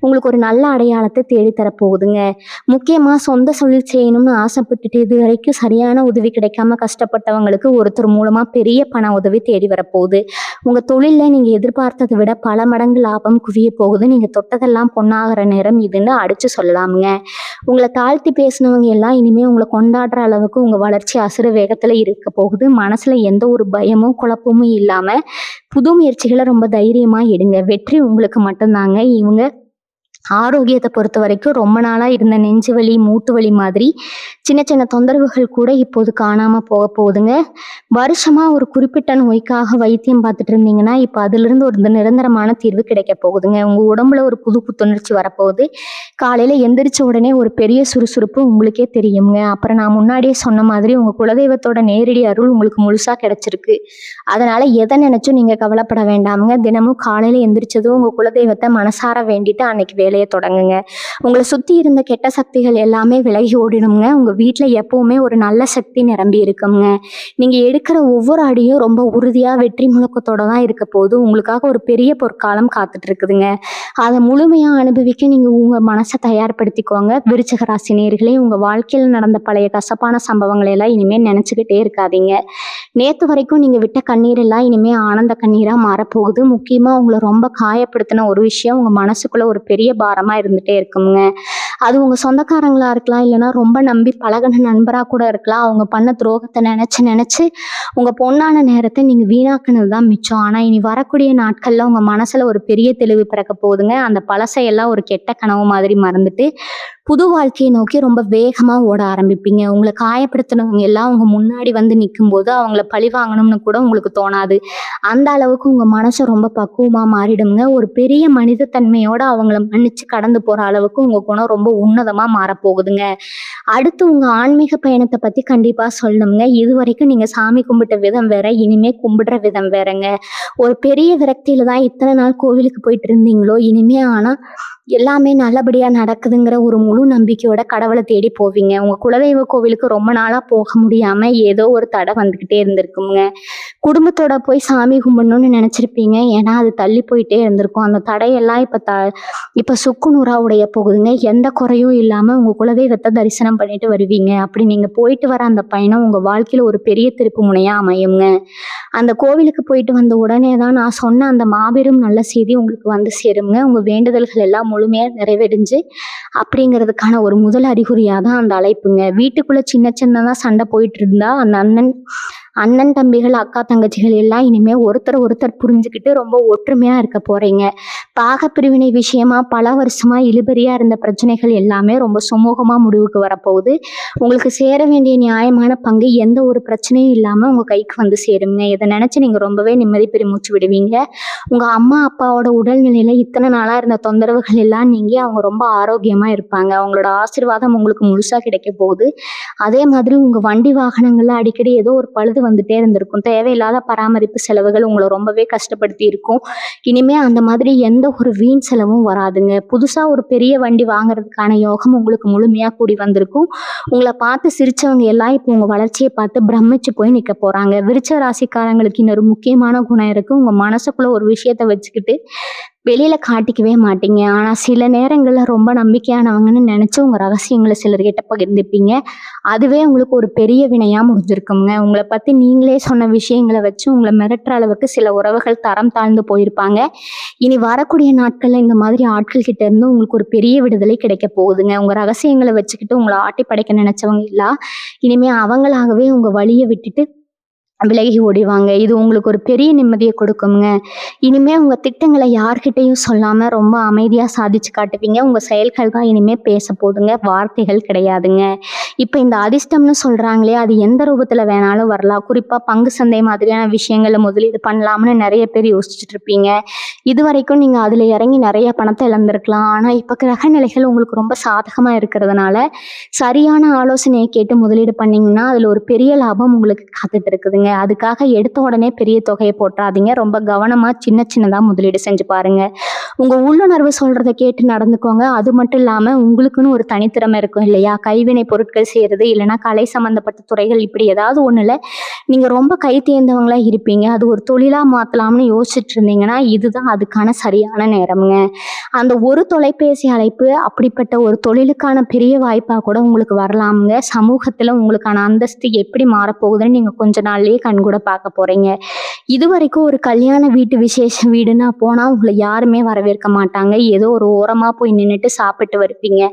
உங்களுக்கு ஒரு நல்ல அடையாளத்தை தேடி தரப்போகுதுங்க. முக்கியமா சொந்த தொழில் செய்யணும்னு ஆசைப்பட்டுட்டு இது வரைக்கும் சரியான உதவி கிடைக்காம கஷ்டப்பட்டவங்களுக்கு ஒருத்தர் மூலமா பெரிய பண உதவி தேடி வரப்போகுது. உங்க தொழில்ல நீங்க எதிர்பார்த்ததை விட பல மடங்கு லாபம் குவிய போகுது. நீங்க தொட்டதெல்லாம் பொன்னாகிற நேரம் இதுன்னு அடிச்சு சொல்லலாமுங்க. உங்களை தாழ்த்தி பேசினவங்க எல்லாம் இனிமே உங்களை கொண்டாடுற அளவுக்கு உங்க வளர்ச்சி அசுர வேகத்துல இருக்க போகுது. மனசுல எந்த ஒரு பயமும் குழப்பமும் இல்லாம புது முயற்சிகளை ரொம்ப தைரியமா எடுங்க. வெற்றி உங்களுக்கு மட்டும்தாங்க. இவங்க ஆரோக்கியத்தை பொறுத்த வரைக்கும் ரொம்ப நாளா இருந்த நெஞ்சு வலி, மூட்டு வலி மாதிரி சின்ன சின்ன தொந்தரவுகள் கூட இப்போது காணாம போக போகுதுங்க. வருஷமா ஒரு குறிப்பிட்ட நோய்க்காக வைத்தியம் பார்த்துட்டு இருந்தீங்கன்னா இப்போ அதிலிருந்து ஒரு நிரந்தரமான தீர்வு கிடைக்க போகுதுங்க. உங்க உடம்புல ஒரு புது புத்துணர்ச்சி வரப்போகுது. காலையில எந்திரிச்ச உடனே ஒரு பெரிய சுறுசுறுப்பு உங்களுக்கே தெரியுங்க. அப்புறம் நான் முன்னாடியே சொன்ன மாதிரி உங்க குலதெய்வத்தோட நேரடி அருள் உங்களுக்கு முழுசா கிடைச்சிருக்கு. அதனால எதை நினைச்சும் நீங்க கவலைப்பட வேண்டாமுங்க. தினமும் காலையில எந்திரிச்சதும் உங்க குலதெய்வத்தை மனசார வேண்டிட்டு அன்னைக்கு வேலையை தொடங்குங்க. உங்களை சுத்தி இருந்த கெட்ட சக்திகள் எல்லாமே விலகி ஓடிடுங்க. உங்க வீட்டுல எப்பவுமே ஒரு நல்ல சக்தி நிரம்பி இருக்குங்க. நீங்க எடுக்கிற ஒவ்வொரு அடியும் ரொம்ப உறுதியா வெற்றி முழக்கத்தோட தான் இருக்க போது. உங்களுக்காக ஒரு பெரிய பொற்காலம் காத்துட்டு இருக்குதுங்க. அதை முழுமையா அனுபவிக்க நீங்க உங்க மனசை தயார்படுத்திக்கோங்க. விருச்சிக ராசி நேயர்களே, உங்க வாழ்க்கையில் நடந்த பழைய கசப்பான சம்பவங்களை எல்லாம் இனிமே நினைச்சுக்கிட்டே இருக்காதீங்க. நேத்து வரைக்கும் நீங்க விட்ட கண்ணீர் எல்லாம் இனிமே ஆனந்த கண்ணீரா மாறப்போகுது. முக்கியமா உங்களை ரொம்ப காயப்படுத்தின ஒரு விஷயம் உங்க மனசுக்குள்ள ஒரு பெரிய பாரமா இருந்துட்டே இருக்குங்க. அது உங்க சொந்தக்காரங்களா இருக்கலாம், இல்லைன்னா ரொம்ப நம்பி பழகின நண்பரா கூட இருக்கலாம். அவங்க பண்ண துரோகத்தை நினைச்சு நினைச்சு உங்க பொன்னான நேரத்தை நீங்க வீணாக்குனது தான் மிச்சம். ஆனா இனி வரக்கூடிய நாட்கள்ல உங்க மனசுல ஒரு பெரிய தெளிவு பிறக்க போகுதுங்க. அந்த பழசையெல்லாம் ஒரு கெட்ட கனவு மாதிரி மறந்துட்டு புது வாழ்க்கையை நோக்கி ரொம்ப வேகமா ஓட ஆரம்பிப்பீங்க. உங்களை காயப்படுத்தினவங்க எல்லாம் உங்க முன்னாடி வந்து நிற்கும் போது அவங்கள பழி வாங்கணும்னு கூட உங்களுக்கு தோணாது. அந்த அளவுக்கு உங்க மனசு ரொம்ப பக்குவமா மாறிடுங்க. ஒரு பெரிய மனித தன்மையோட அவங்கள மன்னிச்சு கடந்து போற அளவுக்கு உங்க குணம் ரொம்ப உன்னதமா மாறப்போகுதுங்க. அடுத்து உங்க ஆன்மீக பயணத்தை பத்தி கண்டிப்பா சொல்லணுங்க. இது வரைக்கும் நீங்க சாமி கும்பிட்ட விதம் வேற, இனிமே கும்பிடுற விதம் வேறங்க. ஒரு பெரிய விரக்தியில தான் இத்தனை நாள் கோவிலுக்கு போயிட்டு இருந்தீங்களோ, இனிமே ஆனா எல்லாமே நல்லபடியா நடக்குதுங்கிற ஒரு முழு நம்பிக்கையோட கடவுளை தேடி போவீங்க. உங்க குலதெய்வ கோவிலுக்கு ரொம்ப நாளா போக முடியாம ஏதோ ஒரு தடை வந்துகிட்டே இருந்திருக்குங்க. குடும்பத்தோட போய் சாமி கும்பிடணும்னு நினைச்சிருப்பீங்க. ஏன்னா அது தள்ளி போயிட்டே இருந்திருக்கும். அந்த தடையெல்லாம் இப்ப சுக்குநூறா உடைய போகுதுங்க. எந்த குறையும் இல்லாம உங்க குலதெய்வத்தை தரிசனம் பண்ணிட்டு வருவீங்க. அப்படி நீங்க போயிட்டு வர அந்த பயணம் உங்க வாழ்க்கையில ஒரு பெரிய திருப்பு முனையா அமையுங்க. அந்த கோவிலுக்கு போயிட்டு வந்த உடனே தான் நான் சொன்ன அந்த மாபெரும் நல்ல செய்தி உங்களுக்கு வந்து சேருங்க. உங்க வேண்டுதல்கள் எல்லாம் முழுமையா நிறைவேறிஞ்சு அப்படிங்கிறதுக்கான ஒரு முதல் அறிகுறியா தான் அந்த அழைப்புங்க. வீட்டுக்குள்ள சின்ன சின்னதா சண்டை போயிட்டு இருந்தா அந்த அண்ணன் தம்பிகள், அக்கா தங்கச்சிகள் எல்லாம் இனிமே ஒருத்தர் புரிஞ்சுக்கிட்டு ரொம்ப ஒற்றுமையா இருக்க போறீங்க. பாகப்பிரிவினை விஷயமா பல வருஷமா இழுபறியா இருந்த பிரச்சனைகள் எல்லாமே ரொம்ப சுமூகமா முடிவுக்கு வரப்போகுது. உங்களுக்கு சேர வேண்டிய நியாயமான பங்கு எந்த ஒரு பிரச்சனையும் இல்லாம உங்க கைக்கு வந்து சேருங்க. இதை நினைச்சு நீங்க ரொம்பவே நிம்மதி பெருமூச்சு விடுவீங்க. உங்க அம்மா அப்பாவோட உடல்நிலையில இத்தனை நாளா இருந்த தொந்தரவுகள் எல்லாம் நீங்கி அவங்க ரொம்ப ஆரோக்கியமா இருப்பாங்க. அவங்களோட ஆசீர்வாதம் உங்களுக்கு முழுசா கிடைக்க போகுது. அதே மாதிரி உங்க வண்டி வாகனங்கள்ல அடிக்கடி ஏதோ ஒரு பழுது வந்துட்டே இருந்திருக்கும். தேவையில்லாத பராமரிப்பு செலவுகள் உங்களை ரொம்பவே கஷ்டப்படுத்தி இருக்கும். இனிமே அந்த மாதிரி எந்த ஒரு வீண் செலவும் வராதுங்க. புதுசா ஒரு பெரிய வண்டி வாங்குறதுக்கான யோகம் உங்களுக்கு முழுமையா கூடி வந்திருக்கும். உங்களை பார்த்து சிரிச்சவங்க எல்லாம் இப்போ உங்க வளர்ச்சியை பார்த்து பிரமிச்சு போய் நிக்க போறாங்க. விருச்ச ராசிக்காரங்களுக்கு இன்னொரு முக்கியமான குணம் இருக்கு. உங்க மனசுக்குள்ள ஒரு விஷயத்த வச்சுக்கிட்டு வெளியில காட்டிக்கவே மாட்டீங்க. ஆனா சில நேரங்கள்ல ரொம்ப நம்பிக்கையானவங்கன்னு நினைச்சு உங்க ரகசியங்களை சிலர்கிட்ட பகிர்ந்துப்பீங்க. அதுவே உங்களுக்கு ஒரு பெரிய வினையா முடிஞ்சிருக்குங்க. உங்களை பத்தி நீங்களே சொன்ன விஷயங்களை வச்சு உங்களை மிரட்டுற அளவுக்கு சில உறவுகள் தரம் தாழ்ந்து போயிருப்பாங்க. இனி வரக்கூடிய நாட்கள்ல இந்த மாதிரி ஆட்கள் கிட்ட இருந்து உங்களுக்கு ஒரு பெரிய விடுதலை கிடைக்க போகுதுங்க. உங்க ரகசியங்களை வச்சுக்கிட்டு உங்களை ஆட்டி படைக்க நினைச்சவங்க இல்ல, இனிமே அவங்களாகவே உங்க வழியை விட்டுட்டு விலகி ஓடிவாங்க. இது உங்களுக்கு ஒரு பெரிய நிம்மதிய கொடுக்குங்க. இனிமே உங்க திட்டங்கள யார்கிட்டயும் சொல்லாம ரொம்ப அமைதியா சாதிச்சு காட்டுவீங்க. உங்க செயல்கள் தான் இனிமே பேசப் போதுங்க. வார்த்தைகள் கிடையாதுங்க. இப்ப இந்த அதிர்ஷ்டம்னு சொல்றாங்களே, அது எந்த ரூபத்துல வேணாலும் வரலாம். குறிப்பா பங்கு சந்தை மாதிரியான விஷயங்கள்ல முதலீடு பண்ணலாம்னு நெறைய பேர் யோசிச்சுட்டு இருப்பீங்க. இதுவரைக்கும் நீங்க அதுல இறங்கி நெறைய பணத்த இழந்திருக்கலாம். ஆனா இப்ப கிரக நிலைகள் உங்களுக்கு ரொம்ப சாதகமா இருக்கிறதுனால, சரியான ஆலோசனைய கேட்டு முதலீடு பண்ணீங்கன்னா, அதுல ஒரு பெரிய லாபம் உங்களுக்கு காத்துட்டு இருக்குதுங்க. அதுக்காக எடுத்த உடனே பெரிய தொகைய போட்றாதீங்க. ரொம்ப கவனமா சின்ன சின்னதா முதலீடு செஞ்சு பாருங்க. உங்க உள்ளுணர்வு சொல்றத கேட்டு நடந்துக்கோங்க. அது மட்டும் இல்லாம உங்களுக்குன்னு ஒரு தனித்திறமை இருக்கும் இல்லையா? கைவினை பொருட்கள் செய்றது, இல்லைன்னா கலை சம்மந்தப்பட்ட துறைகள் இப்படி ஏதாவது ஒண்ணுல நீங்க ரொம்ப கை தேர்ந்தவங்களா இருப்பீங்க. அது ஒரு தொழிலா மாத்தலாம்னு யோசிச்சுட்டு இருந்தீங்கன்னா, இதுதான் அதுக்கான சரியான நேரம்ங்க. அந்த ஒரு தொலைபேசி அழைப்பு அப்படிப்பட்ட ஒரு தொழிலுக்கான பெரிய வாய்ப்பா கூட உங்களுக்கு வரலாம்ங்க. சமூகத்துல உங்களுக்கான அந்தஸ்து எப்படி மாறப்போகுதுன்னு நீங்க கொஞ்ச நாள்லயே கண்கூட பார்க்க போறீங்க. இதுவரைக்கும் ஒரு கல்யாண வீட்டு விசேஷ வீடுன்னா போனா உங்கள யாருமே வரவேற்க மாட்டாங்க. ஏதோ ஒரு ஓரமா போய் நின்னுட்டு சாப்பிட்டு வருவீங்க.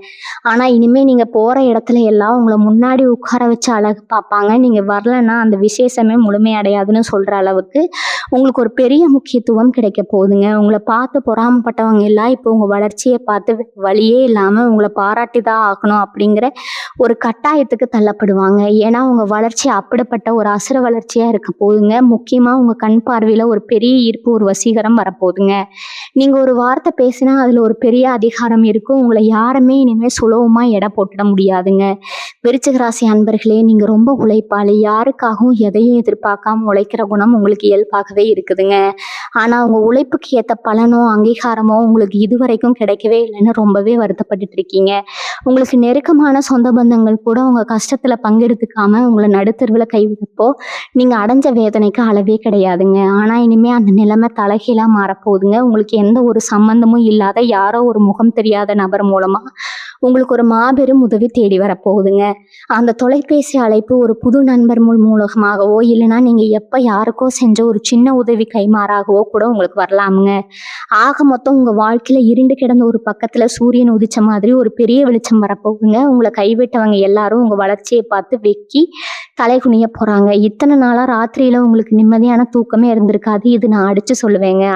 ஆனா இனிமே நீங்க போற இடத்துல எல்லாம் உங்கள முன்னாடி உட்கார வச்சு அழகு பார்ப்பாங்க. நீங்க வரலன்னா அந்த விசேஷமே முழுமையடையாதுன்னு சொல்ற அளவுக்கு உங்களுக்கு ஒரு பெரிய முக்கியத்துவம் கிடைக்க போகுதுங்க. உங்கள பார்த்து பொறாமப்பட்டவங்க எல்லாம் இப்போ உங்க வளர்ச்சிய பார்த்து வழியே இல்லாம உங்கள பாராட்டி தான் ஆகணும் அப்படிங்கிற ஒரு கட்டாயத்துக்கு தள்ளப்படுவாங்க. ஏன்னா உங்க வளர்ச்சி அப்படிப்பட்ட ஒரு அசுர வளர்ச்சியா இருக்க போகுதுங்க. முக்கியமா உங்க கண் பார்வையில ஒரு பெரிய ஈர்ப்பு, ஒரு வசீகரம் வரப்போகுதுங்க. நீங்க ஒரு வார்த்தை பேசினா அதுல ஒரு பெரிய அதிகாரம் இருக்கும். உங்கள யாருமே இனிமே சுலபமா எடை போட்டுட முடியாதுங்க. விருச்சிக ராசி அன்பர்களே, நீங்க ரொம்ப உழைப்பாளி. யாருக்காகவும் எதையும் எதிர்பார்க்காம உழைக்கிற குணம் உங்களுக்கு இயல்பாகவே இருக்குதுங்க. ஆனா உங்க உழைப்புக்கு ஏத்த பலனோ, அங்கீகாரமோ உங்களுக்கு இதுவரைக்கும் கிடைக்கவே இல்லைன்னு ரொம்பவே வருத்தப்பட்டுட்டு இருக்கீங்க. உங்களுக்கு நெருக்கமான சொந்த பந்தங்கள் கூட உங்க கஷ்டத்துல பங்கெடுத்துக்காம உங்கள நடுத்தெருவுல கைவிட்டப்போ நீங்க அடைஞ்ச வேதனைக்கு அளவே கிடையாதுங்க. ஆனா இனிமே அந்த நிலைமை தலைகீழா மாறப்போகுதுங்க. உங்களுக்கு எந்த ஒரு சம்பந்தமும் இல்லாத யாரோ ஒரு முகம் தெரியாத நபர் மூலமா உங்களுக்கு ஒரு மாபெரும் உதவி தேடி வரப்போகுதுங்க. அந்த தொலைபேசி அழைப்பு ஒரு புது நண்பர் மூலமாகவோ, இல்லைன்னா நீங்க எப்ப யாருக்கோ செஞ்ச ஒரு சின்ன உதவி கைமாறாகவோ கூட உங்களுக்கு வரலாமுங்க. ஆக மொத்தம் உங்க வாழ்க்கையில இருண்டு கிடந்த ஒரு பக்கத்துல சூரியன் உதிச்ச மாதிரி ஒரு பெரிய வெளிச்சம் வரப்போகுதுங்க. உங்களை கைவிட்டவங்க எல்லாரும் உங்க வளர்ச்சியை பார்த்து வெக்கி தலை குனிய போறாங்க. இத்தனை நாளா ராத்திரியில உங்களுக்கு நிம்மதியான தூக்கமே இருந்திருக்காது. இது நான் அடிச்சு சொல்லுவேங்க.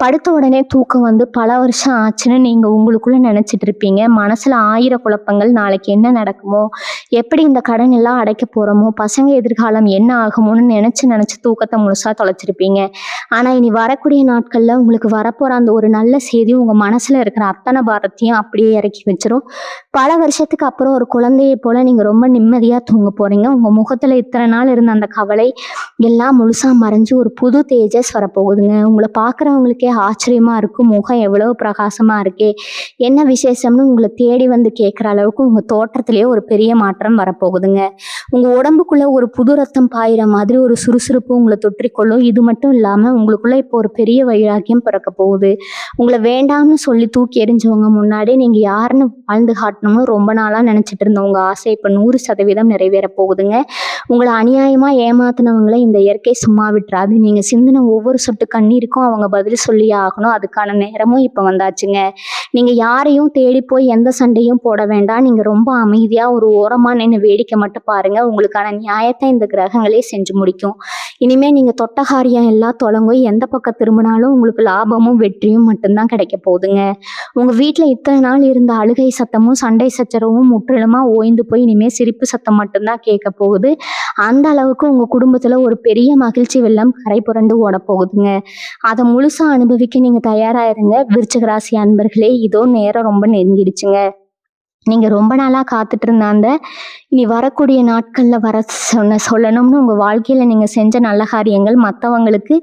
படுத்த உடனே தூக்கம் வந்து பல வருஷம் ஆச்சுன்னு நீங்க உங்களுக்குள்ள நினைச்சிட்டு இருப்பீங்க. மனசுல 1000 குழப்பங்கள். நாளைக்கு என்ன நடக்குமோ, எப்படி இந்த கடன் எல்லாம் அடைக்க போறோமோ, பசங்க எதிர்காலம் என்ன ஆகுமோன்னு நினைச்சு தூக்கத்தை முழுசா தொலைச்சிருப்பீங்க. ஆனா இனி வரக்கூடிய நாட்கள்ல உங்களுக்கு வரப்போற அந்த ஒரு நல்ல செய்தி உங்க மனசுல இருக்கிற அத்தனை பாரத்தையும் அப்படியே இறக்கி வச்சிரும். பல வருஷத்துக்கு அப்புறம் ஒரு குழந்தையை போல நீங்க ரொம்ப நிம்மதியா தூங்க போறீங்க. உங்க முகத்துல இத்தனை நாள் இருந்த அந்த கவலை எல்லாம் முழுசா மறைஞ்சு ஒரு புது தேஜஸ் வரப்போகுதுங்க. உங்களை பார்க்குறவங்களுக்கே ஆச்சரியமா இருக்கும். முகம் எவ்வளவு பிரகாசமா இருக்கே, என்ன விசேஷம்னு உங்களை தேடி வந்து கேட்குற அளவுக்கு உங்க தோற்றத்திலேயே ஒரு பெரிய மாற்றம் வரப்போகுதுங்க. உங்க உடம்புக்குள்ள ஒரு புது ரத்தம் பாயிற மாதிரி ஒரு சுறுசுறுப்பு உங்களை தொற்றிக்கொள்ளும். இது மட்டும் இல்லாம உங்களுக்குள்ள இப்போ ஒரு பெரிய வைராக்கியம் பிறக்க போகுது. உங்களை வேண்டாம்னு சொல்லி தூக்கி எறிஞ்சவங்க முன்னாடி நீங்க யாருன்னு வாழ்ந்து காட்டணும்னு ரொம்ப நாளா நினைச்சிட்டு இருந்த உங்க ஆசை இப்போ 100% நிறைவேற போகுதுங்க. உங்களை அநியாயமா ஏமாத்தினவங்களை இந்த இயற்கை சும்மா விட்டுறாது. நீங்க சிந்தின ஒவ்வொரு சொட்டு கண்ணீருக்கும் அவங்க பதில் சொல்லியே ஆகணும். அதுக்கான நேரமும் இப்ப வந்தாச்சுங்க. நீங்க யாரையும் தேடி போய் எந்த சண்டையும் போட வேண்டாம். நீங்க ரொம்ப அமைதியா ஒரு ஓரமா நின்று வேடிக்கை மட்டும் பாருங்க. உங்களுக்கான நியாயத்தை இந்த கிரகங்களே செஞ்சு முடிக்கும். இனிமே நீங்க தொட்ட காரியம் எல்லாம் தொடங்கும். எந்த பக்கம் திரும்பினாலும் உங்களுக்கு லாபமும் வெற்றியும் மட்டும்தான் கிடைக்க போகுதுங்க. உங்க வீட்டுல இத்தனை நாள் இருந்த அழுகை சத்தமும் சண்டை சச்சரவும் முற்றிலுமா ஓய்ந்து போய் இனிமே சிரிப்பு சத்தம் மட்டும்தான் கேட்க போகுது. அந்த அளவுக்கு உங்க குடும்பத்துல ஒரு பெரிய மகிழ்ச்சி வெள்ளம் கரை புரண்டு ஓட போகுதுங்க. அதை முழுசா அனுபவிக்க நீங்க தயாரா இருங்க. விருச்சிக ராசி அன்பர்களே, இதோ நேரம் ரொம்ப நெருங்கிடுச்சுங்க. நீங்க ரொம்ப நாளா காத்துட்டு இருந்த அந்த இனி வரக்கூடிய நாட்கள்ல சொல்லணும்னு உங்க வாழ்க்கையில நீங்க செஞ்ச நல்ல காரியங்கள் மற்றவங்களுக்கு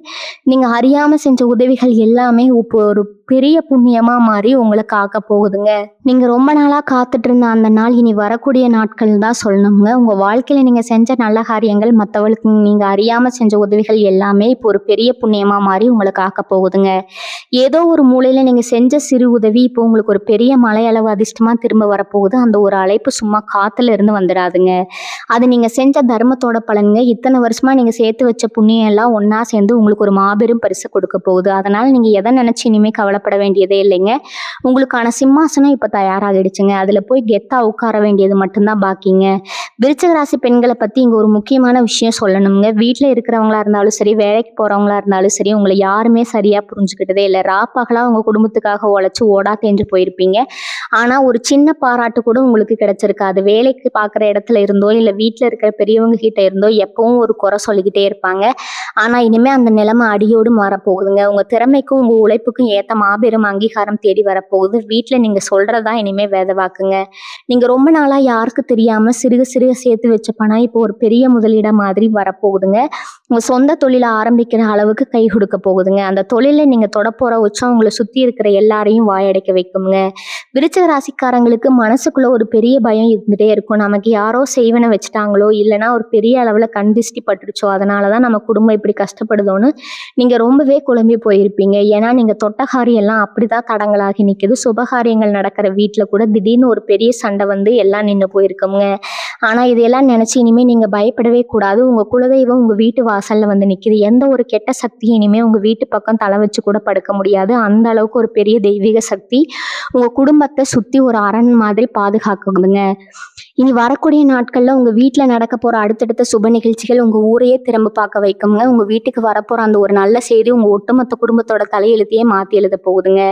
நீங்க அறியாம செஞ்ச உதவிகள் எல்லாமே இப்போ ஒரு பெரிய புண்ணியமா மாறி உங்களை காக்க போகுதுங்க. நீங்க ரொம்ப நாளா காத்துட்டு இருந்த அந்த நாள் இனி வரக்கூடிய நாட்கள் தான் சொல்லணுங்க. உங்க வாழ்க்கையில நீங்க செஞ்ச நல்ல காரியங்கள் மற்றவங்களுக்கு நீங்க அறியாம செஞ்ச உதவிகள் எல்லாமே இப்போ ஒரு பெரிய புண்ணியமா மாறி உங்களை காக்க போகுதுங்க. ஏதோ ஒரு மூலையில நீங்க செஞ்ச சிறு உதவி இப்போ உங்களுக்கு ஒரு பெரிய மலையளவு அதிர்ஷ்டமா திரும்ப வரப்போகுது. அந்த ஒரு அழைப்பு சும்மா காத்துல இருந்து வந்துடாதுங்க. அது நீங்க செஞ்ச தர்மத்தோட பலனுங்க. இத்தனை வருஷமா நீங்க சேர்த்து வச்ச புண்ணியம் எல்லாம் ஒன்னா சேர்ந்து உங்களுக்கு ஒரு மாபெரும் பரிசு கொடுக்க போகுது. அதனால நீங்க எதை நினைச்சு இனிமே கவலை கவலைப்பட வேண்டியதே இல்லைங்க. உங்களுக்கான சிம்மாசனம் இப்ப தயாராகிடுச்சுங்க. அதுல போய் கெத்தா உட்கார வேண்டியது மட்டும்தான் பாக்கிங்க. விருச்சிக ராசி பெண்களை பத்தி இங்க ஒரு முக்கியமான விஷயம் சொல்லணுங்க. வீட்டுல இருக்கிறவங்களா இருந்தாலும் சரி, வேலைக்கு போறவங்களா இருந்தாலும் சரி, உங்களை யாருமே சரியா புரிஞ்சுக்கிட்டதே இல்லை. ராப்பகலா உங்க குடும்பத்துக்காக உழைச்சு ஓடா தேஞ்சு போயிருப்பீங்க. ஆனா ஒரு சின்ன பாராட்டு கூட உங்களுக்கு கிடைச்சிருக்காது. வேலைக்கு பார்க்குற இடத்துல இருந்தோ இல்ல வீட்டுல இருக்கிற பெரியவங்க கிட்ட இருந்தோ எப்பவும் ஒரு குறை சொல்லிக்கிட்டே இருப்பாங்க. ஆனா இனிமே அந்த நிலைமை அடியோடு மாறப்போகுதுங்க. உங்க திறமைக்கும் உங்க உழைப்புக்கும் ஏத்த மாபெரும் அங்கீகாரம் தேடி வரப்போகுது. வீட்டுல நீங்க சொல்றதா இனிமே வேத வாக்குங்க. நீங்க ரொம்ப நாளா யாருக்கு தெரியாம சிறுக சிறுக சேர்த்து வச்ச பணம் இப்போ ஒரு பெரிய முதலீடா மாதிரி வரப்போகுதுங்க. உங்க சொந்த தொழிலை ஆரம்பிக்கிற அளவுக்கு கை கொடுக்க போகுதுங்க. அந்த தொழிலை நீங்க தொடப்போற உச்சம் உங்களை சுத்தி இருக்கிற எல்லாரையும் வாயடைக்க வைக்குங்க. விருச்சிக ராசிக்காரங்களுக்கு மனசுக்குள்ள ஒரு பெரிய பயம் இருந்துட்டே இருக்கும். நமக்கு யாரோ செய்வன வச்சுட்டாங்களோ, இல்லைன்னா ஒரு பெரிய அளவுல கண் திஷ்டி பட்டுடுச்சோ, அதனாலதான் நம்ம குடும்பம் இப்படி கஷ்டப்படுதோன்னு நீங்க ரொம்பவே குழம்பி போயிருப்பீங்க. ஏன்னா நீங்க தொட்ட காரியம் எல்லாம் அப்படிதான் தடங்களாகி நிக்குது. சுபகாரியங்கள் நடக்கிற வீட்டுல கூட திடீர்னு ஒரு பெரிய சண்டை வந்து எல்லாம் நின்று போயிருக்குங்க. ஆனா இதையெல்லாம் நினைச்சு இனிமே நீங்க பயப்படவே கூடாது. உங்க குலதெய்வம் உங்க வீட்டு வாசல்ல வந்து நிக்குது. எந்த ஒரு கெட்ட சக்தியும் இனிமே உங்க வீட்டு பக்கம் தலை வச்சு கூட படுக்க முடியாது. அந்த அளவுக்கு ஒரு பெரிய தெய்வீக சக்தி உங்க குடும்பத்தை சுத்தி ஒரு அரண் மாதிரி பாதுகாக்குதுங்க. இனி வரக்கூடிய நாட்கள்ல உங்க வீட்டுல நடக்க போற அடுத்தடுத்த சுப நிகழ்ச்சிகள் உங்க ஊரையே திரும்ப பார்க்க வைக்குங்க. உங்க வீட்டுக்கு வரப்போற அந்த ஒரு நல்ல செய்தி உங்க ஒட்டுமொத்த குடும்பத்தோட தலையெழுத்தையே மாத்தி எழுத போகுதுங்க.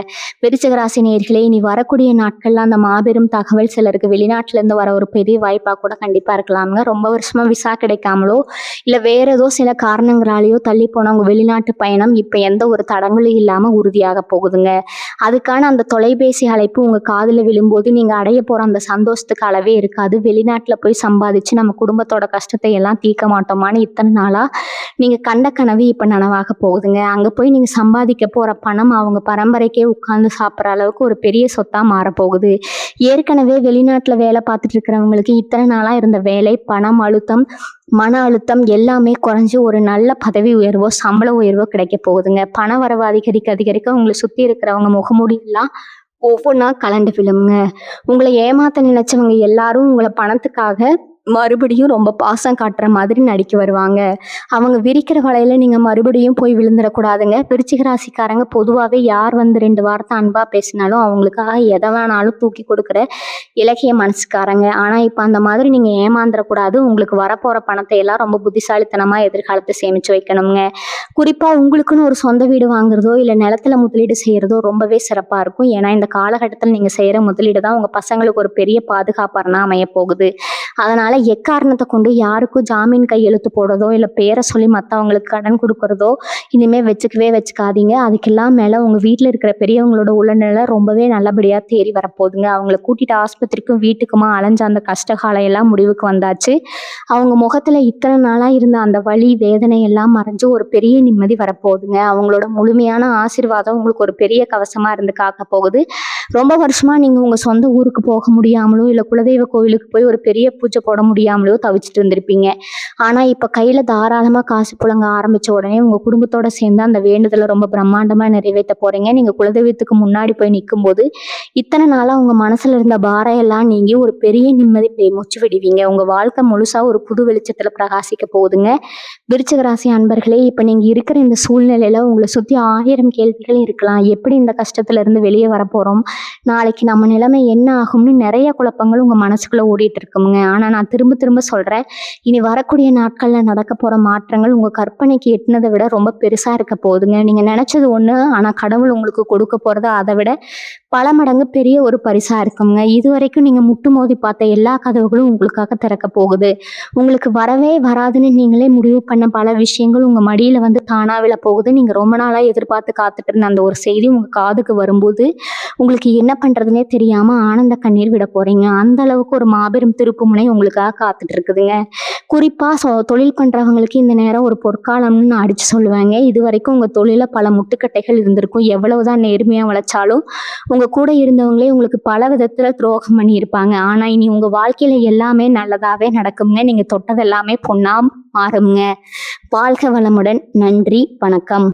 விருச்சிக ராசி நேயர்களே, இனி வரக்கூடிய நாட்கள்ல அந்த மாபெரும் தகவல் சிலருக்கு வெளிநாட்டுல இருந்து வர ஒரு பெரிய வாய்ப்பா கூட கண்டிப்பா இருக்கலாமுங்க. ரொம்ப வருஷமா விசா கிடைக்காமலோ இல்ல வேற ஏதோ சில காரணங்களாலேயோ தள்ளி போன உங்க வெளிநாட்டு பயணம் இப்ப எந்த ஒரு தடங்களும் இல்லாம உறுதியாக போகுதுங்க. அதுக்கான அந்த தொலைபேசி அழைப்பு உங்க காதுல விழும்போது நீங்க அடைய போற அந்த சந்தோஷத்துக்கு அளவே இருக்காது. வெளிநாட்டுல போய் சம்பாதிச்சு நம்ம குடும்பத்தோட கஷ்டத்தை எல்லாம் தீர்க்க மாட்டோமான்னு இத்தனை நாளா நீங்க கண்ட கனவு இப்ப நனவாக போகுதுங்க. அங்க போய் நீங்க சம்பாதிக்க போற பணம் அவங்க பரம்பரைக்கே உட்கார்ந்து சாப்பிட்ற அளவுக்கு ஒரு பெரிய சொத்தா மாறப்போகுது. ஏற்கனவே வெளிநாட்டுல வேலை பார்த்துட்டு இருக்கிறவங்களுக்கு இத்தனை நாளா இருந்த வேலை, பணம் அழுத்தம், மன அழுத்தம் எல்லாமே குறைஞ்சு ஒரு நல்ல பதவி உயர்வோ சம்பள உயர்வோ கிடைக்க போகுதுங்க. பண வரவு அதிகரிக்க அதிகரிக்க உங்களை சுத்தி இருக்கிறவங்க முகமூடி எல்லாம் ஒவ்வொன்றா கலண்டு விழுமுங்க. உங்களை ஏமாத்த நினைச்சவங்க எல்லாரும் உங்களை பணத்துக்காக மறுபடியும் ரொம்ப பாசம் காட்டுற மாதிரி நடிக்க வருவாங்க. அவங்க விரிக்கிற வலையில நீங்க மறுபடியும் போய் விழுந்துடக்கூடாதுங்க. விருச்சிக ராசிக்காரங்க பொதுவாகவே யார் வந்து 2 வார்த்தை அன்பா பேசினாலும் அவங்களுக்காக எதை வேணாலும் தூக்கி கொடுக்குற இலக்கிய மனசுக்காரங்க. ஆனா இப்ப அந்த மாதிரி நீங்க ஏமாந்துடக்கூடாது. உங்களுக்கு வரப்போற பணத்தை எல்லாம் ரொம்ப புத்திசாலித்தனமா எதிர்காலத்தை சேமிச்சு வைக்கணுங்க. குறிப்பா உங்களுக்குன்னு ஒரு சொந்த வீடு வாங்குறதோ இல்ல நிலத்துல முதலீடு செய்யறதோ ரொம்பவே சிறப்பா இருக்கும். ஏன்னா இந்த காலகட்டத்தில் நீங்க செய்யற முதலீடு தான் உங்க பசங்களுக்கு ஒரு பெரிய பாதுகாப்பறனா அமைய போகுது. அதனால எக்காரணத்தை கொண்டு யாருக்கும் ஜாமீன் கையெழுத்து போடுறதோ இல்ல பேரை சொல்லி மற்றவங்களுக்கு கடன் கொடுக்கறதோ இனிமே வச்சுக்காதீங்க. அதுக்கெல்லாம் மேல உங்க வீட்டுல இருக்கிற பெரியவங்களோட உடல்நிலை ரொம்பவே நல்லபடியா தேறி வரப்போகுதுங்க. அவங்கள கூட்டிட்டு ஆஸ்பத்திரிக்கும் வீட்டுக்குமா அலைஞ்ச அந்த கஷ்டகாலம் எல்லாம் முடிவுக்கு வந்தாச்சு. அவங்க முகத்துல இத்தனை நாளா இருந்த அந்த வலி வேதனை எல்லாம் மறைஞ்சு ஒரு பெரிய நிம்மதி வரப்போகுதுங்க. அவங்களோட முழுமையான ஆசீர்வாதம் உங்களுக்கு ஒரு பெரிய கவசமா இருந்து காக்க போகுது. ரொம்ப வருஷமா நீங்க உங்க சொந்த ஊருக்கு போக முடியாமலோ இல்ல குலதெய்வ கோவிலுக்கு போய் ஒரு பெரிய பூஜை போட முடியாமலோ தவிச்சிட்டு இருந்திருப்பீங்க. ஆனா இப்ப கையில தாராளமா காசு புழங்க ஆரம்பிச்ச உடனே உங்க குடும்பத்தோட சேர்ந்து அந்த வேண்டுதலை ரொம்ப பிரம்மாண்டமா நிறைவேற்ற போறீங்க. நீங்க குலதெய்வத்துக்கு முன்னாடி போய் நிற்கும் போது இத்தனை நாளா உங்க மனசுல இருந்த பாரம் எல்லாம் நீங்கி ஒரு பெரிய நிம்மதி மூச்சு விடுவீங்க. உங்க வாழ்க்கை முழுசா ஒரு புது வெளிச்சத்துல பிரகாசிக்க போகுதுங்க. விருச்சிக ராசி அன்பர்களே, இப்ப நீங்க இருக்கிற இந்த சூழ்நிலையில உங்களை சுத்தி 1000 கேள்விகள் இருக்கலாம். எப்படி இந்த கஷ்டத்துல இருந்து வெளியே வர போறோம், நாளைக்கு நம்ம நிலைமை என்ன ஆகும்னு நிறைய குழப்பங்கள் உங்க மனசுக்குள்ள ஓடிட்டு இருக்குங்க. ஆனா நான் திரும்ப திரும்ப சொல்றேன், இனி வரக்கூடிய நாட்கள்ல நடக்க போற மாற்றங்கள் உங்க கற்பனைக்கு எட்டுனதை விட ரொம்ப பெருசா இருக்க போகுதுங்க. நீங்க நினைச்சது ஒண்ணு, ஆனா கடவுள் உங்களுக்கு கொடுக்க போறது அதை விட பல மடங்கு பெரிய ஒரு பரிசா இருக்குங்க. இது வரைக்கும் நீங்க முட்டு மோதி பார்த்த எல்லா கதவுகளும் உங்களுக்காக திறக்க போகுது. உங்களுக்கு வரவே வராதுன்னு நீங்களே முடிவு பண்ண பல விஷயங்கள் உங்க மடியில வந்து தானா விழ போகுது. நீங்க ரொம்ப நாளா எதிர்பார்த்து காத்துட்டு இருந்த அந்த ஒரு செய்தி உங்க காதுக்கு வரும்போது உங்களுக்கு என்ன பண்றதுனே தெரியாம ஆனந்த கண்ணீர் விட போறீங்க. அந்த அளவுக்கு ஒரு மாபெரும் திருப்பு முனை உங்களுக்காக காத்துட்டு இருக்குதுங்க. குறிப்பா தொழில் பண்றவங்களுக்கு இந்த நேரம் ஒரு பொற்காலம்னு நான் அடிச்சு சொல்லுவாங்க. இது வரைக்கும் உங்க தொழில பல முட்டுக்கட்டைகள் இருந்திருக்கும். எவ்வளவுதான் நேர்மையா வளைச்சாலும் உங்க கூட இருந்தவங்களே உங்களுக்கு பல விதத்துல துரோகம் பண்ணி இருப்பாங்க. ஆனா இனி உங்க வாழ்க்கையில எல்லாமே நல்லதாவே நடக்குங்க. நீங்க தொட்டது எல்லாமே பொன்னா மாறுங்க. வாழ்க வளமுடன். நன்றி, வணக்கம்.